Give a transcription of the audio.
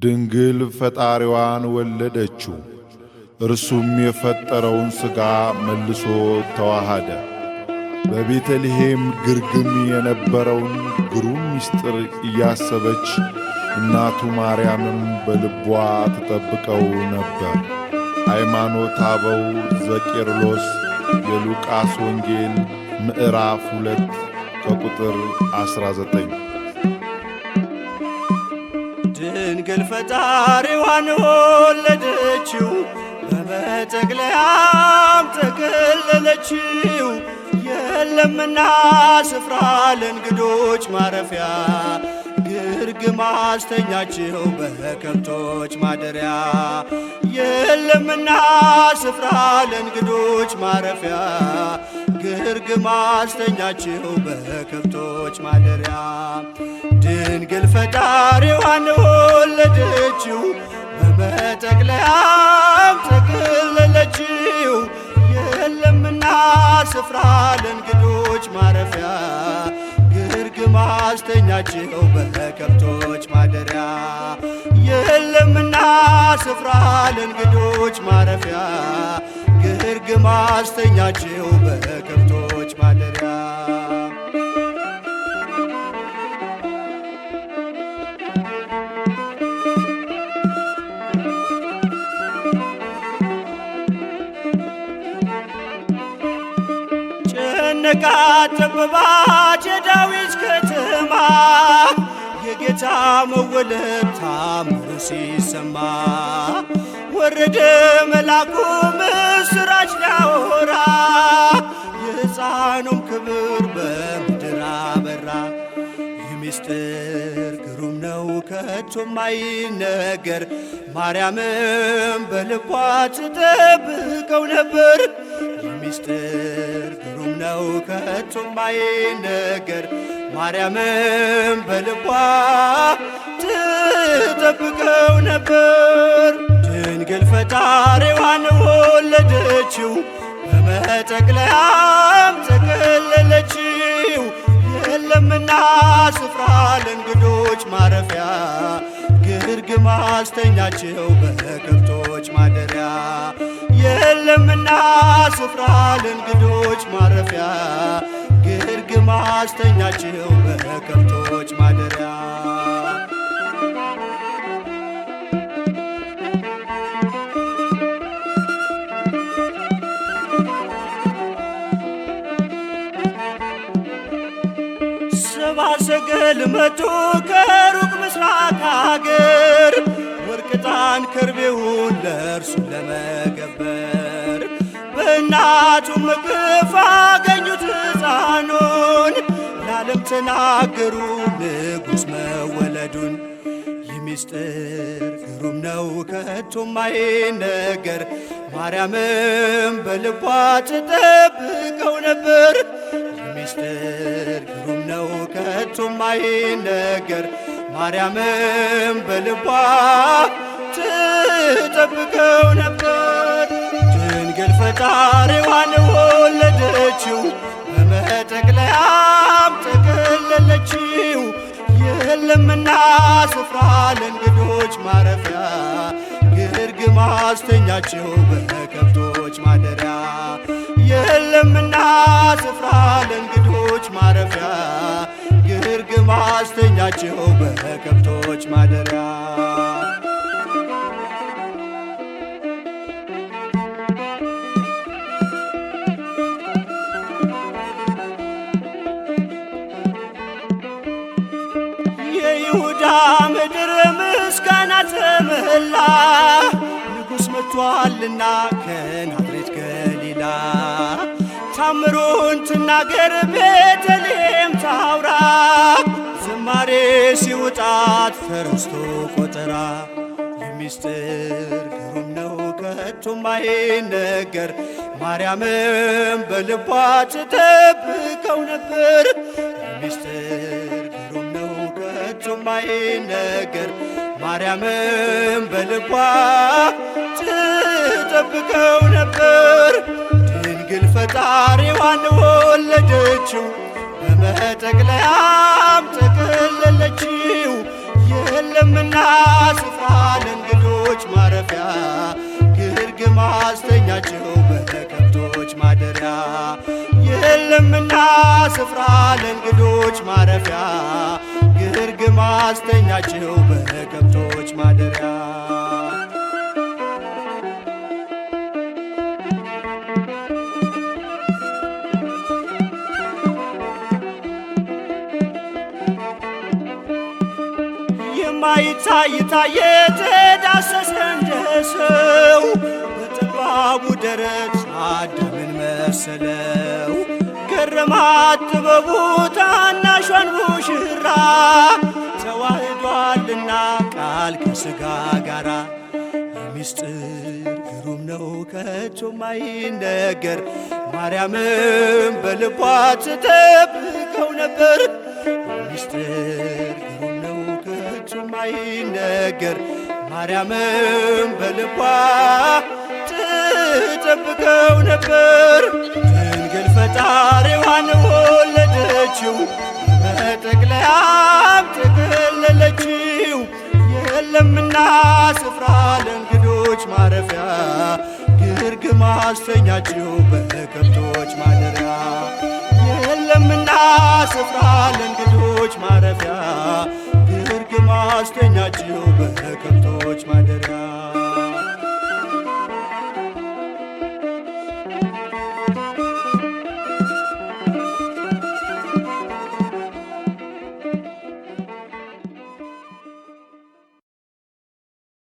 ድንግል ፈጣሪዋን ወለደችው። እርሱም የፈጠረውን ሥጋ መልሶ ተዋሃደ። በቤተልሔም ግርግም የነበረውን ግሩም ምስጢር እያሰበች እናቱ ማርያምም በልቧ ትጠብቀው ነበር። ሃይማኖተ አበው ዘቄርሎስ የሉቃስ ወንጌል ምዕራፍ 2 ከቁጥር 19። ድንግል ፈጣሪዋን ወለደችው፣ በመጠቅለያም ተከለለችው። የለምና ስፍራ ለእንግዶች ማረፊያ፣ ግርግም አስተኛችው በከብቶች ማደሪያ። የለምና ስፍራ ለእንግዶች ማረፊያ፣ ግርግም አስተኛችው በከብቶች ማደሪያ። ድንግል ፈጣሪዋን ወለደችው፣ በመጠቅለያም ተከለለችው። የለምና ስፍራ ለእንግዶች ማረፊያ፣ ግርግም አስተኛችው በከብቶች ማደሪያ። የለምና ስፍራ ለእንግዶች ማረፊያ፣ ግርግም አስተኛችው በከብቶች ማደሪያ። ጨነቃት ጠበባት የዳዊት ከተማ፣ የጌታ መወለድ ታምር ሲሰማ። ወረደ መልአኩ ምስራች ሊያወራ፣ የሕፃኑም ክብር በምድር አበራ። ይህ ምስጢር ግሩም ነው ከቶም አይነገር፣ ማርያምም በልቧ ትጠብቀው ነበር። ይህ ምስጢር ግሩም ነው ከቶም አይነገር፣ ማርያምም በልቧ ትጠብቀው ነበር። ድንግል ፈጣሪዋን ወለደችው፣ በመጠቅለያም ተከለለችው። የለምና ስፍራ ለእንግዶች ማረፊያ፣ ግርግም አስተኛችው በከብቶች ማደሪያ። የለምና ስፍራ ለእንግዶች ማረፊያ፣ ግርግም አስተኛችው በከብቶች ማደሪያ። ሰብአ ሰገል መጡ ከሩቅ ምስራቅ አገር፣ ወርቅ ዕጣን ከርቤውን ለእርሱ ለመገበር። በእናቱም እቅፍ አገኙት ሕፃኑን፣ ለዓለም ተናገሩ ንጉሥ መወለዱን። ይህ ምስጢር ግሩም ነው ከቶም አይነገር፣ ማርያምም በልቧ ትጠብቀው ነበር። ይህ ምስጢር ግሩም ነው ከቶም አይነገር፣ ማርያምም በልቧ ትጠብቀው ነበር። ድንግል ፈጣሪዋን ወለደችው፣ በመጠቅለያም ተከለለችው። የለምና ስፍራ ለእንግዶች ማረፊያ፣ ግርግም አስተኛችው በከብቶች ማደሪያ። የለምና ስፍራ ለእንግዶች ማረፊያ፣ ግርግም አስተኛችው በከብቶች ማደሪያ። የይሁዳ ምድር ምስጋና ተመላ፣ ንጉሥ መጥቷልና ከናዝሬት ገሊላ። ታምሩን ትናገር ቤተልሔም ታውራ፣ ዝማሬ ሲውጣት ተረስቶ ቆጠራ። ይህ ምስጢር ግሩም ነው ከቶም አይነገር፣ ማርያምም በልቧ ትጠብቀው ነበር። ይህ ምስጢር ግሩም ነው ከቶም አይነገር፣ ማርያምም በልቧ ትጠብቀው ነበር። ድንግል ፈጣሪዋን ወለደችው፣ በመጠቅለያም ተከለለችው። የለምና ስፍራ ለእንግዶች ማረፊያ ግርግም አስተኛችው በከብቶች ማደሪያ። የማይታይ ታየ ተዳሰሰ እንደ ሰው በጠባቡ ደረት አዳምን መሰለው። ገረማት ጥበቡ ታናሿን ሙሽራ ተዋህዷልና ቃል ከሥጋ ጋራ። የሚስጥር ግሩም ነው ከቶ ማይነገር ማርያምም በልቧ ትጠብቀው ነበር። የሚስጥር ግሩም ነው ከቶ ማይነገር ማርያምም በልቧ ትጠብቀው ነበር። ድንግል ፈጣሪዋን ወለደችው በመጠቅለያም ተገለለችው። የለምና ስፍራ ለእንግዶች ማረፊያ ግርግም አስተኛችው በከብቶች ማደሪያ። የለምና ስፍራ ለእንግዶች ማረፊያ ግርግም አስተኛችው